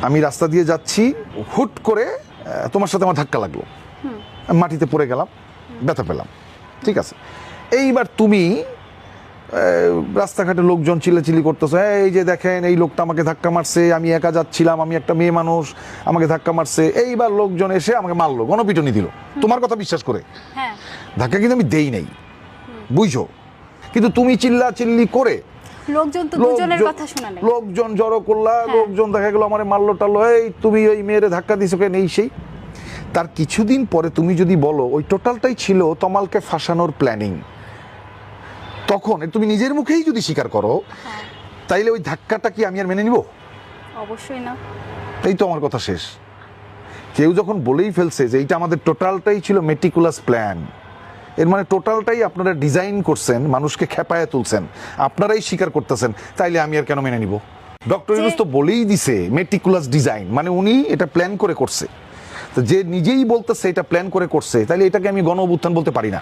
আমি রাস্তা দিয়ে যাচ্ছি, হুট করে তোমার সাথে আমার ধাক্কা লাগলো, মাটিতে পড়ে গেলাম, ব্যথা পেলাম, ঠিক আছে। এইবার তুমি রাস্তাঘাটে লোকজন চিল্লাচিল্লি করতেছে, এই যে দেখেন এই লোকটা আমাকে ধাক্কা মারছে, আমি একা যাচ্ছিলাম, আমি একটা মেয়ে মানুষ, আমাকে ধাক্কা মারছে। এইবার লোকজন এসে আমাকে মারলো, গণপিটুনি দিল তোমার কথা বিশ্বাস করে। ধাক্কা কিন্তু আমি দেই নাই, বুঝছো, কিন্তু তুমি চিল্লাচিল্লি করে লোকজন জড়ো করলা, লোকজন দেখা গেল আমার মারলো টারলো, এই তুমি ওই মেয়েরে ধাক্কা দিছো কেন, এই সেই। তার কিছুদিন পরে তুমি যদি বলো ওই টোটালটাই ছিল তমালকে ফাঁসানোর প্ল্যানিং, তখন তুমি নিজের মুখেই যদি স্বীকার করো, তাইলে ওই ধাক্কাটা কি আমি আর মেনে নিব? অবশ্যই না। এই তো আমার কথা শেষ। কেউ যখন বলেই ফেলছে যে এইটা আমাদের টোটালটাই ছিল মেটিকুলাস প্ল্যান, এর মানে টোটালটাই আপনারা ডিজাইন করছেন, মানুষকে খেপায় তুলছেন, আপনারাই স্বীকার করতেছেন, তাইলে আমি আর কেন মেনে নিব? ডক্টর ইউনূস তো বলেই দিছে মেটিকুলাস ডিজাইন, মানে উনি এটা প্ল্যান করে করছে। তো যে নিজেই বলতেছে এটা প্ল্যান করে করছে, তাইলে এটাকে আমি গণ অভ্যুত্থান বলতে পারি না।